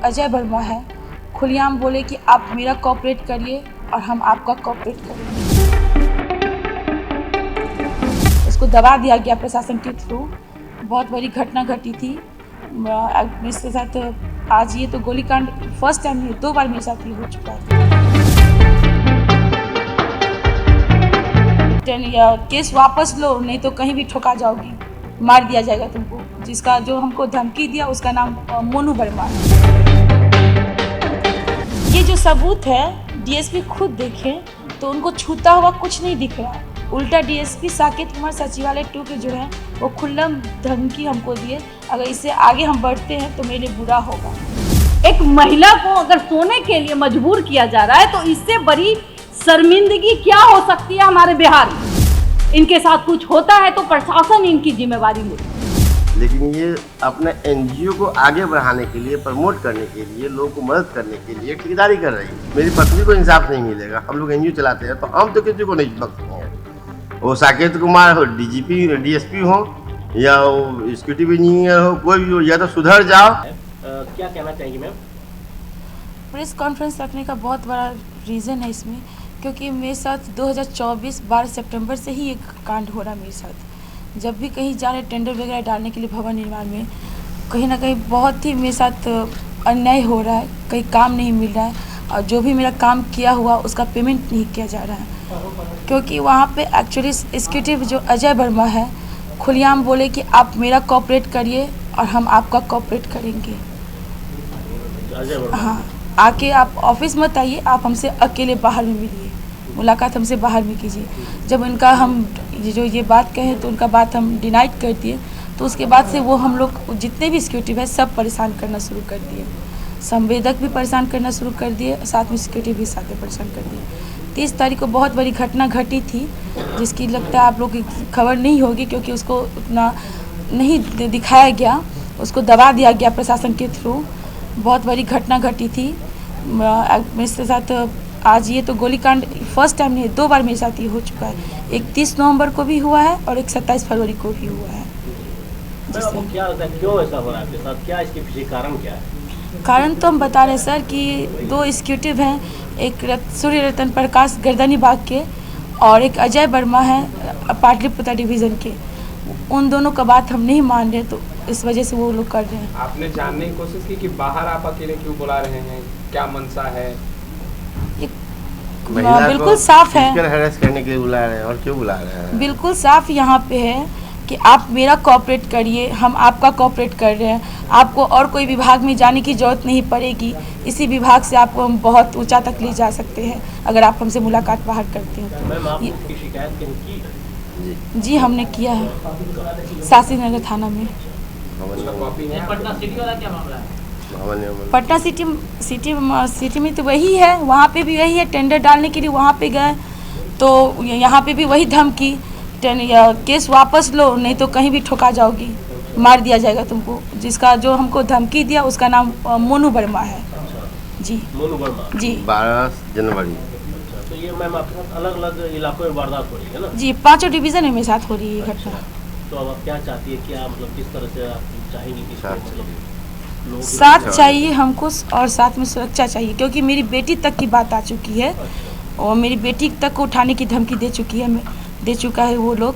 अजय वर्मा है, खुलेआम बोले कि आप मेरा कोऑपरेट करिए और हम आपका कोऑपरेट करेंगे। उसको दबा दिया गया प्रशासन के थ्रू। बहुत बड़ी घटना घटी थी मेरे साथ। आज ये तो गोलीकांड फर्स्ट टाइम नहीं, 2 बार मेरे साथ ये हो चुका है। केस वापस लो, नहीं तो कहीं भी ठोका जाओगी, मार दिया जाएगा तुमको। जिसका जो हमको धमकी दिया उसका नाम मोनू वर्मा है। ये जो सबूत है डीएसपी खुद देखें तो उनको छूता हुआ कुछ नहीं दिख रहा। उल्टा डीएसपी साकेत कुमार सचिवालय 2 के जो है वो खुल्लम धमकी हमको दिए, अगर इससे आगे हम बढ़ते हैं तो मेरे लिए बुरा होगा। एक महिला को अगर सोने के लिए मजबूर किया जा रहा है तो इससे बड़ी शर्मिंदगी क्या हो सकती है हमारे बिहार में। इनके साथ कुछ होता है तो प्रशासन इनकी जिम्मेवारी ले। लेकिन ये अपने एनजीओ को आगे बढ़ाने के लिए, प्रमोट करने के लिए, लोगों को मदद करने के लिए ठेकेदारी कर रही है। मेरी पत्नी को इंसाफ नहीं मिलेगा। हम लोग एनजीओ चलाते हैं तो हम तो किसी को नहीं बख्शेंगे। वो साकेत कुमार हो, डीजीपी डीएसपी हो या एग्जीक्यूटिव इंजीनियर हो, कोई भी हो, या तो सुधर जाओ। क्या कहना चाहेंगे मैम? प्रेस कॉन्फ्रेंस रखने का बहुत बड़ा रीज़न है इसमें, क्योंकि मेरे साथ 2024 12 सितंबर से ही एक कांड हो रहा है मेरे साथ। जब भी कहीं जा रहे टेंडर वगैरह डालने के लिए भवन निर्माण में, कहीं ना कहीं बहुत ही मेरे साथ अन्याय हो रहा है, कहीं काम नहीं मिल रहा है और जो भी मेरा काम किया हुआ उसका पेमेंट नहीं किया जा रहा है। क्योंकि वहाँ पे एक्चुअली एग्जीक्यूटिव जो अजय वर्मा है खुलेआम बोले कि आप मेरा कोऑपरेट करिए और हम आपका कोऑपरेट करेंगे। हाँ, आके आप ऑफिस मत आइए, आप हमसे अकेले बाहर में मिलिए, मुलाकात हमसे बाहर में कीजिए। जब उनका हम जो ये बात कहें तो उनका बात हम डिनाइट कर दिए, तो उसके बाद से वो हम लोग जितने भी सिक्योरिटी है सब परेशान करना शुरू कर दिए। संवेदक भी परेशान करना शुरू कर दिए, साथ में सिक्योरिटी भी साथ में परेशान कर दिए। 30 तारीख को बहुत बड़ी घटना घटी थी, जिसकी लगता है आप लोग की खबर नहीं होगी, क्योंकि उसको उतना नहीं दिखाया गया, उसको दबा दिया गया प्रशासन के थ्रू। बहुत बड़ी घटना घटी थी मेरे साथ। आज ये तो गोलीकांड फर्स्ट टाइम नहीं, 2 बार मेरे साथ ये हो चुका है। एक 30 नवंबर को भी हुआ है और एक 27 फरवरी को भी हुआ है। क्या होता है, क्यों ऐसा हो रहा है आपके साथ? क्या इसके पीछे कारण क्या है? कारण तो हम बता रहे हैं सर कि 2 एग्जीक्यूटिव हैं, एक सूर्य रतन प्रकाश गर्दनी बाग के और एक अजय वर्मा है पाटलिपुत्र डिवीज़न के। उन दोनों का बात हम नहीं मान रहे, तो इस वजह से वो लोग कर रहे हैं। आपने जानने की कोशिश की कि बाहर आप अकेले क्यों बुला रहे हैं, क्या मंशा है? बिल्कुल साफ है, हैरेस करने के लिए बुला रहे हैं। और क्यों बुला रहे हैं? बिल्कुल साफ यहाँ पे है कि आप मेरा कोऑपरेट करिए, हम आपका कोऑपरेट कर रहे हैं। आपको और कोई विभाग में जाने की ज़रूरत नहीं पड़ेगी, इसी विभाग से आपको हम बहुत ऊंचा तक ले जा सकते हैं अगर आप हमसे मुलाकात बाहर करते हैं तो। मैम, आपने इसकी शिकायत कहीं की? जी हमने किया है शास्त्री नगर थाना में। पटना सिटी वाला क्या मामला है? पटना सिटी में तो वही है, वहाँ पे भी वही है। टेंडर डालने के लिए वहाँ पे गए तो यहाँ पे भी वही धमकी, केस वापस लो, नहीं तो कहीं भी ठोका जाओगी, मार दिया जाएगा तुमको। जिसका जो हमको धमकी दिया उसका नाम मोनू वर्मा है। जी मोनू वर्मा जी। 12 जनवरी। तो ये मैम आपके साथ अलग अलग इलाकों में वारदात हो रही है ना? जी, 5 डिवीज़न में मेरे साथ हो रही है घटना। तो अब आप क्या चाहती है, क्या मतलब किस तरह से आप चाहेंगी कि साथ चाहिए हमको और साथ में सुरक्षा चाहिए, क्योंकि मेरी बेटी तक की बात आ चुकी है और मेरी बेटी तक को उठाने की धमकी दे चुका है वो लोग।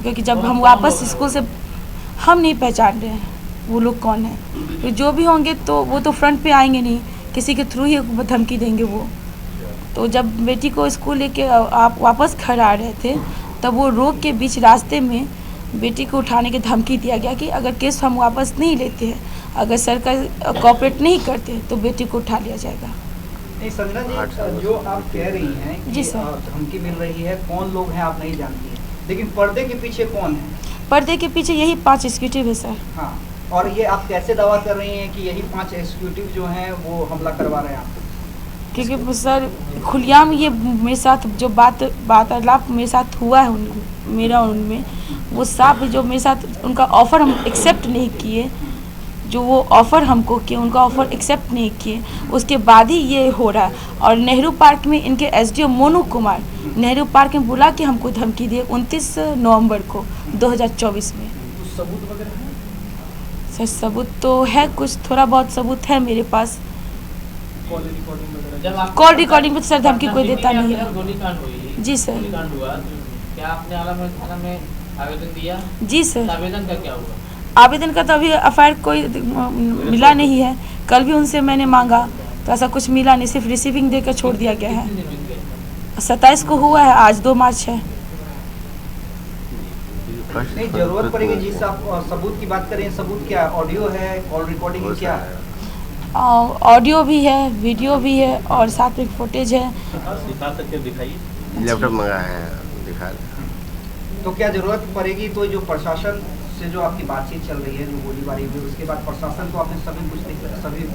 क्योंकि जब हम वापस स्कूल से, हम नहीं पहचान रहे हैं वो लोग कौन है, तो जो भी होंगे तो वो तो फ्रंट पे आएंगे नहीं, किसी के थ्रू ही धमकी देंगे वो। तो जब बेटी को स्कूल लेके आप वापस घर आ रहे थे तब वो रोड के बीच रास्ते में बेटी को उठाने की धमकी दिया गया कि अगर केस हम वापस नहीं लेते हैं, अगर सरकार कोऑपरेट नहीं करते तो बेटी को उठा लिया जाएगा। नहीं संजना जी, जो आप कह रही हैं कि जी सर, धमकी मिल रही है, कौन लोग हैं आप नहीं जानती हैं, लेकिन पर्दे के पीछे कौन है? पर्दे के पीछे यही 5 एग्जीक्यूटिव है सर। हाँ, और ये आप कैसे दावा कर रही हैं कि यही 5 एग्जीक्यूटिव जो हैं वो हमला करवा रहे हैं आपको? क्योंकि सर खुलेआम ये मेरे साथ जो बात मेरे साथ हुआ है मेरा उनमें, वो साफ जो मेरे साथ उनका ऑफ़र हम एक्सेप्ट नहीं किए, जो वो ऑफ़र हमको किए उनका ऑफ़र एक्सेप्ट नहीं किए, उसके बाद ही ये हो रहा है। और नेहरू पार्क में इनके एसडीओ मोनू कुमार नेहरू पार्क में बुला के हमको धमकी दिए 29 नवंबर को 2024 में। सबूत वगैरह है? सर सबूत तो है, कुछ थोड़ा बहुत सबूत है मेरे पास। कॉल रिकॉर्डिंग में सर धमकी कोई देता नहीं है। गोलीकांड हुई जी सर। गोलीकांड हुआ, क्या आपने आलमगंज थाना में आवेदन दिया? जी सर। आवेदन का क्या हुआ? आवेदन का तो अभी एफआईआर कोई मिला नहीं है। कल भी उनसे मैंने मांगा तो ऐसा कुछ मिला नहीं, सिर्फ रिसीविंग देकर छोड़ दिया गया है। 27 को हुआ है, आज 2 मार्च है। नहीं, जरूरत पड़ेगी जी साहब, सबूत की बात करें, सबूत क्या? ऑडियो है, कॉल रिकॉर्डिंग है, क्या है? ऑडियो भी है, वीडियो भी है और साथ में फुटेज है। दिखा सकते हो, दिखाइए। लैपटॉप मंगाया है, दिखा तो क्या जरूरत पड़ेगी तो जो प्रशासन से जो आपकी बातचीत चल रही है, जो गोलीबारी हुई, उसके बाद प्रशासन को आपने सभी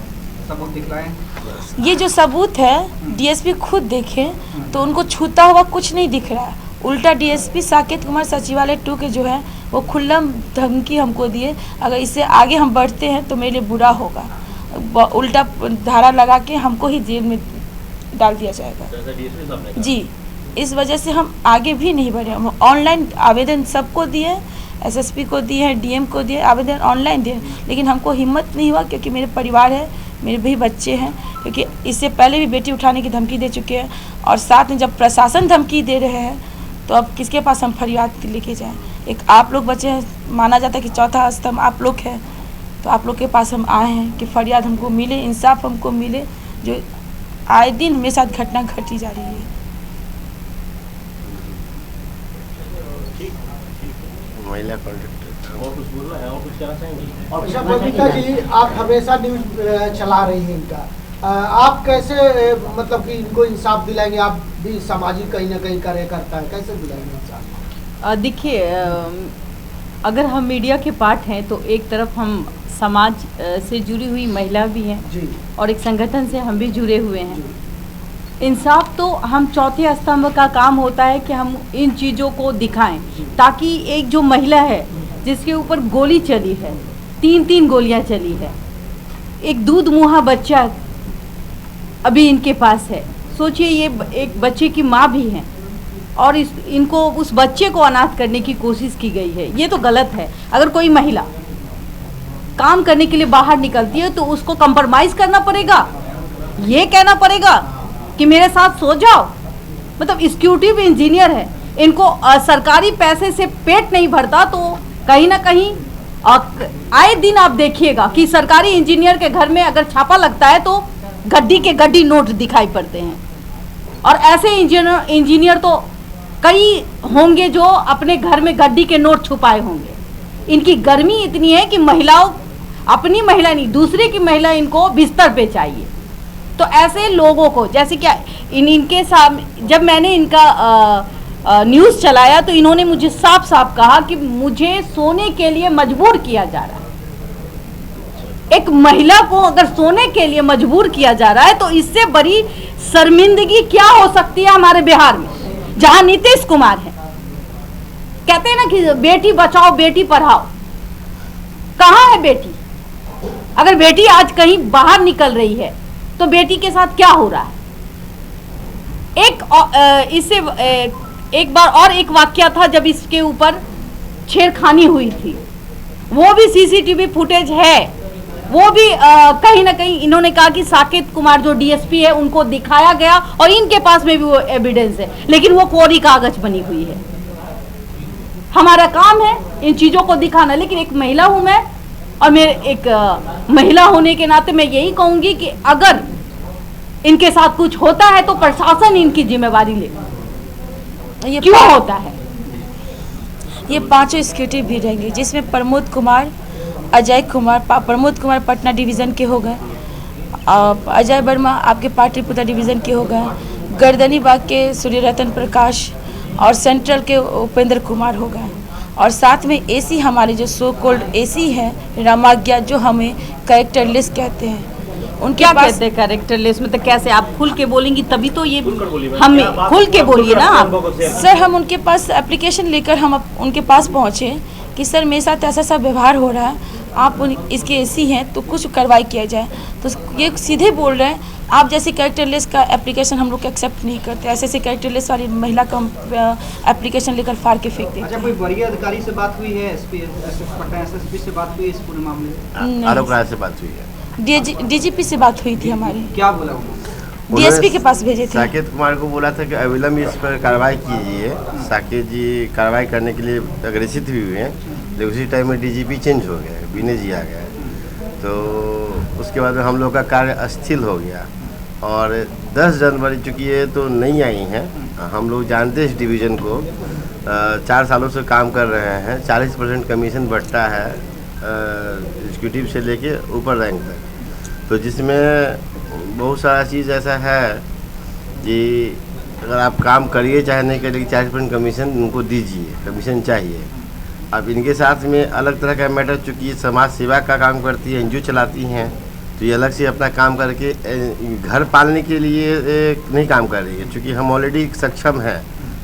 सबूत दिखलाएं? ये जो सबूत है डीएसपी खुद देखे तो उनको छूता हुआ कुछ नहीं दिख रहा है। उल्टा डीएसपी साकेत कुमार सचिवालय 2 के जो है वो खुल्लम धमकी हमको दिए, अगर इससे आगे हम बढ़ते हैं तो मेरे लिए बुरा होगा। उल्टा धारा लगा के हमको ही जेल में डाल दिया जाएगा। जी, इस वजह से हम आगे भी नहीं बढ़े। हम ऑनलाइन आवेदन सबको दिए, एसएसपी को दिए हैं, डीएम को दिए, आवेदन ऑनलाइन दिए, लेकिन हमको हिम्मत नहीं हुआ क्योंकि मेरे परिवार है, मेरे भी बच्चे हैं, क्योंकि इससे पहले भी बेटी उठाने की धमकी दे चुके हैं और साथ में जब प्रशासन धमकी दे रहे हैं तो अब किसके पास हम फरियाद लेके जाएं। एक आप लोग बचे हैं, माना जाता है कि चौथा स्तंभ आप लोग हैं, तो आप लोग के पास हम आए हैं कि फरियाद हमको मिले, इंसाफ हमको मिले। जो आए दिन मेरे साथ घटना घटी जा रही है। महिला कॉन्ट्रैक्टर और कुछ बोलना है, और कुछ कहना चाहेंगे? अच्छा बबीता जी, आप हमेशा न्यूज चला रही हैं इनका, आप कैसे मतलब कि इनको इंसाफ दिलाएंगे? आप भी सामाजिक कहीं ना कहीं कार्यकर्ता है, कैसे दिलाएंगे इंसाफ? देखिए, अगर हम मीडिया के पार्ट हैं तो एक तरफ हम समाज से जुड़ी हुई महिला भी हैं जी, और एक संगठन से हम भी जुड़े हुए हैं। इंसाफ तो हम चौथे स्तंभ का काम होता है कि हम इन चीज़ों को दिखाएं, ताकि एक जो महिला है जिसके ऊपर गोली चली है, 3 गोलियां चली है, एक दूध मुहा बच्चा अभी इनके पास है। सोचिए, ये एक बच्चे की माँ भी हैं और इनको उस बच्चे को अनाथ करने की कोशिश की गई है। ये तो गलत है। अगर कोई महिला काम करने के लिए बाहर निकलती है तो उसको कंप्रोमाइज़ करना पड़ेगा, ये कहना पड़ेगा कि मेरे साथ सो जाओ। मतलब एग्जीक्यूटिव इंजीनियर है, इनको सरकारी पैसे से पेट नहीं भरता तो कहीं ना कहीं आए दिन आप देखिएगा कि सरकारी इंजीनियर के घर में अगर छापा लगता है तो गड्डी के गड्डी नोट दिखाई पड़ते हैं। और ऐसे इंजीनियर तो कई होंगे जो अपने घर में गड्डी के नोट छुपाए होंगे। इनकी गर्मी इतनी है कि महिलाओं, अपनी महिला नहीं दूसरे की महिला इनको बिस्तर पे चाहिए। तो ऐसे लोगों को, जैसे क्या इनके साथ जब मैंने इनका न्यूज़ चलाया तो इन्होंने मुझे साफ साफ कहा कि मुझे सोने के लिए मजबूर किया जा रहा है। एक महिला को अगर सोने के लिए मजबूर किया जा रहा है तो इससे बड़ी शर्मिंदगी क्या हो सकती है हमारे बिहार में, जहां नीतीश कुमार है। कहते हैं ना कि बेटी बचाओ बेटी पढ़ाओ, कहाँ है बेटी? अगर बेटी आज कहीं बाहर निकल रही है तो बेटी के साथ क्या हो रहा है? एक बार और एक वाकया था जब इसके ऊपर छेड़खानी हुई थी, वो भी सीसीटीवी फुटेज है। वो भी कहीं ना कहीं इन्होंने कहा कि साकेत कुमार जो डीएसपी है उनको दिखाया गया और इनके पास में भी वो एविडेंस है, लेकिन वो कोरी कागज बनी हुई है। हमारा काम है इन चीज़ों को दिखाना, लेकिन एक महिला हूं मैं और मेरे एक महिला होने के नाते मैं यही कहूंगी कि अगर इनके साथ कुछ होता है तो प्रशासन इनकी जिम्मेवारी ले। ये क्यों होता है? ये 5 एग्जीक्यूटिव भी रहेंगे, जिसमें प्रमोद कुमार, अजय कुमार, प्रमोद कुमार पटना डिवीज़न के हो गए, अजय वर्मा आपके पाटलिपुत्र डिवीज़न के हो गए, गर्दनी बाग के सूर्य रतन प्रकाश और सेंट्रल के उपेंद्र कुमार हो गए, और साथ में एसी हमारे जो सो कोल्ड एसी है रामाज्ञा, जो हमें कैरेक्टरलेस कहते हैं। उनके क्या पास कहते हैं कैरेक्टरलेस? मतलब कैसे? आप खुल के बोलेंगी तभी तो ये बोलिए, हमें खुल के बोलिए ना आप। सर, हम उनके पास एप्लीकेशन लेकर हम उनके पास पहुँचे कि सर मेरे साथ ऐसा व्यवहार हो रहा है आप इसके एसी हैं तो कुछ कार्रवाई किया जाए। तो ये सीधे बोल रहे हैं आप जैसे कैरेक्टरलेस का एप्लीकेशन हम लोग एक्सेप्ट नहीं करते, ऐसे ऐसे कैरेक्टरलेस वाली महिला का एप्लीकेशन लेकर फाड़ के फेंक देते। अच्छा, कोई वरीय अधिकारी से बात हुई है? पटना एसएसपी से बात हुई है इस पूरे मामले में? आलोक राय से बात हुई है, डीजीपी से बात हुई थी हमारी। क्या बोला उन्होंने? डीएसपी के पास भेजे थे। साकेत कुमार को बोला था कि अविलंब इस पर कार्रवाई कीजिए। साकेत जी कार्रवाई करने के लिए अग्रेसित भी हुए हैं, लेकिन उसी टाइम में डीजीपी चेंज हो गए, विनय जी आ गए, तो उसके बाद में हम लोग का कार्य अस्थिर हो गया। और 10 जनवरी चूँकि ये तो नहीं आई हैं, हम लोग जानते हैं इस डिवीज़न को 4 सालों से काम कर रहे हैं। 40% कमीशन बढ़ता है एग्जीक्यूटिव से लेके ऊपर रैंक तक, तो जिसमें बहुत सारा चीज़ ऐसा है कि अगर आप काम करिए चाहे नहीं करिए 40% कमीशन उनको दीजिए, कमीशन चाहिए। अब इनके साथ में अलग तरह का मैटर, चूँकि समाज सेवा का काम करती है, एनजीओ चलाती हैं, तो ये अलग से अपना काम करके घर पालने के लिए नहीं काम कर रही है। चूँकि हम ऑलरेडी सक्षम हैं,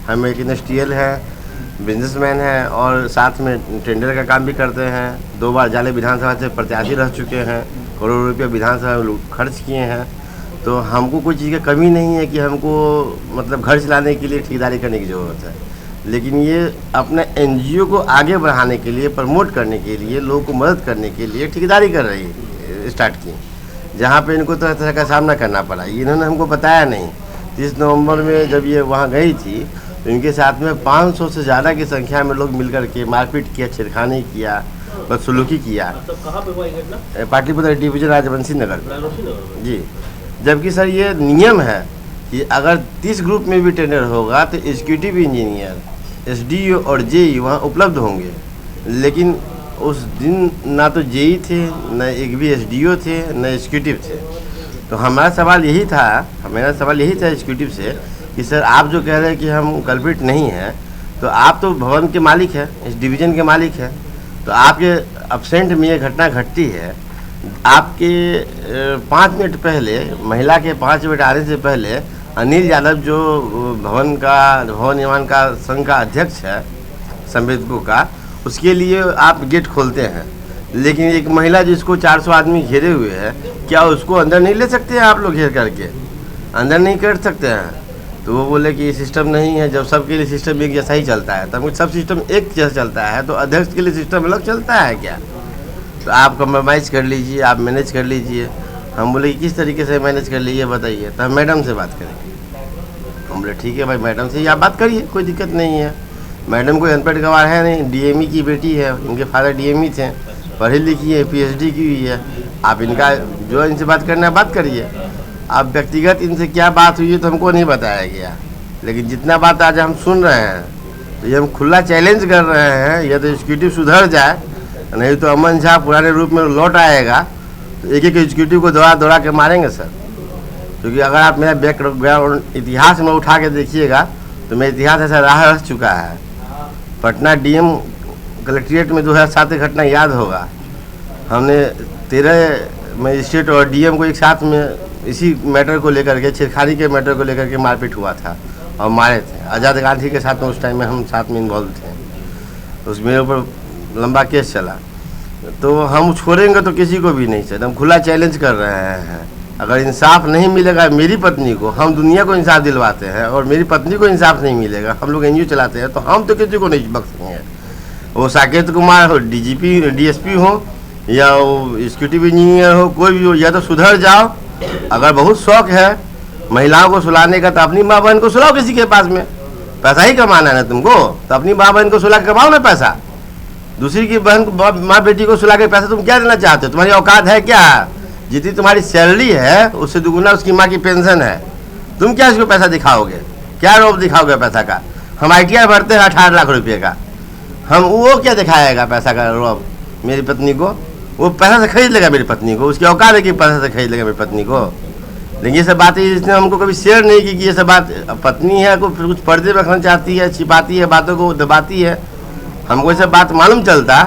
हम एक इंडस्ट्रियल हैं, बिजनेसमैन हैं और साथ में टेंडर का काम भी करते हैं। 2 बार जाले विधानसभा से प्रत्याशी रह चुके हैं, करोड़ों रुपये विधानसभा में खर्च किए हैं, तो हमको कोई चीज़ की कमी नहीं है कि हमको मतलब घर चलाने के लिए ठेकेदारी करने की ज़रूरत है। लेकिन ये अपने एनजीओ को आगे बढ़ाने के लिए, प्रमोट करने के लिए, लोगों को मदद करने के लिए ठेकेदारी कर रही स्टार्ट की, जहाँ पे इनको तरह तरह का सामना करना पड़ा। इन्होंने हमको बताया नहीं। 30 नवंबर में जब ये वहाँ गई थी तो इनके साथ में 500 से ज़्यादा की संख्या में लोग मिलकर के मारपीट किया, छेड़खानी किया, बदसलूकी किया। तो कहाँ पे हुआ ये घटना? पाटलिपुत्र डिवीजन राजवंशी नगर जी। जबकि सर ये नियम है कि अगर 30 ग्रुप में भी टेंडर होगा तो एग्जीक्यूटिव इंजीनियर, एसडीओ और जेई वहाँ उपलब्ध होंगे। लेकिन उस दिन ना तो जेई थे, न एक भी एसडीओ थे, न एग्जीक्यूटिव थे। तो मेरा सवाल यही था एग्जीक्यूटिव से कि सर आप जो कह रहे हैं कि हम कल्प्रिट नहीं हैं, तो आप तो भवन के मालिक हैं, इस डिवीज़न के मालिक हैं, तो आपके अब्सेंट में ये घटना घटती है। आपके 5 मिनट पहले, महिला के 5 मिनट आने से पहले अनिल यादव जो भवन निर्माण का संघ का अध्यक्ष है संवेदकों का, उसके लिए आप गेट खोलते हैं। लेकिन एक महिला जिसको 400 आदमी घेरे हुए हैं, क्या उसको अंदर नहीं ले सकते हैं आप लोग? घेर करके अंदर नहीं कर सकते हैं? तो वो बोले कि ये सिस्टम नहीं है। जब सबके लिए सिस्टम एक जैसा ही चलता है, तब सब सिस्टम एक जैसा चलता है, तो अध्यक्ष के लिए सिस्टम अलग चलता है क्या? तो आप कंप्रोमाइज़ कर लीजिए, आप मैनेज कर लीजिए। हम बोले कि किस तरीके से मैनेज कर लीजिए बताइए। तो हम मैडम से बात करेंगे। हम बोले ठीक है भाई, मैडम से ही आप बात करिए, कोई दिक्कत नहीं है। मैडम कोई अनपढ़ गवार है नहीं, डीएमई की बेटी है, उनके फादर डीएमई थे, पढ़ी लिखी है, पीएचडी की हुई है। आप इनका जो इनसे बात करना है बात करिए। अब व्यक्तिगत इनसे क्या बात हुई है तो हमको नहीं बताया गया, लेकिन जितना बात आज हम सुन रहे हैं तो ये हम खुला चैलेंज कर रहे हैं, या तो एग्जीक्यूटिव सुधर जाए, नहीं तो अमन झा पुराने रूप में लौट आएगा, तो एक एक एग्जीक्यूटिव को दौड़ा के मारेंगे सर। क्योंकि अगर आप मेरा बैकग्राउंड इतिहास में उठा के देखिएगा तो मेरा इतिहास ऐसा राह रह चुका है। पटना डीएम कलेक्ट्रेट में 2007 की घटना याद होगा, हमने 13 मजिस्ट्रेट और डीएम को एक साथ में इसी मैटर को लेकर के, छेड़खानी के मैटर को लेकर के मारपीट हुआ था और मारे थे। आज़ाद गांधी के साथ में उस टाइम में हम साथ में इन्वॉल्व थे। उस मेरे ऊपर लंबा केस चला, तो हम छोड़ेंगे तो किसी को भी नहीं चाहिए। हम खुला चैलेंज कर रहे हैं, अगर इंसाफ नहीं मिलेगा मेरी पत्नी को, हम दुनिया को इंसाफ दिलवाते हैं, और मेरी पत्नी को इंसाफ नहीं मिलेगा, हम लोग एनजीओ चलाते हैं, तो हम तो किसी को नहीं बख्शेंगे। वो साकेत कुमार हो, डीजीपी डीएसपी हो, या वो एग्जीक्यूटिव इंजीनियर हो, कोई भी हो, या तो सुधर जाओ। अगर बहुत शौक है महिलाओं को सुलाने का, तो अपनी माँ बहन को सुलाओ। किसी के पास में पैसा ही कमाना है ना तुमको, तो अपनी माँ बहन को सुला के कमाओ ना पैसा। दूसरी की बहन को, माँ बेटी को सुला के पैसा तुम क्या देना चाहते हो? तुम्हारी औकात है क्या? जितनी तुम्हारी सैलरी है उससे दुगुना उसकी माँ की पेंशन है। तुम क्या इसको पैसा दिखाओगे? क्या रोप दिखाओगे पैसा का? हम ITI भरते हैं 18 लाख रुपये का, हम वो क्या दिखाएगा पैसा का रोप मेरी पत्नी को? वो पैसा से खरीद लेगा मेरी पत्नी को, उसकी औकात है कि पैसा से खरीद लेगा मेरी पत्नी को। लेकिन ये सब बातें इसने हमको कभी शेयर नहीं की कि ये सब बात पत्नी है, कुछ पर्दे में रखना चाहती है, छिपाती है, बातों को दबाती है। हमको ये सब बात मालूम चलता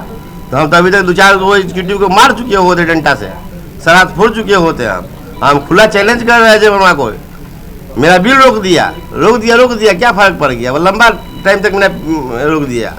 तो हम तो अभी तक 2-4 एग्जीक्यूटिव को मार चुके होते, डंडा से सरात फोड़ चुके होते। हम खुला चैलेंज कर रहे हैं जब को मेरा बिल रोक दिया, क्या फ़र्क पड़ गया? वो लंबा टाइम तक मैंने रोक दिया।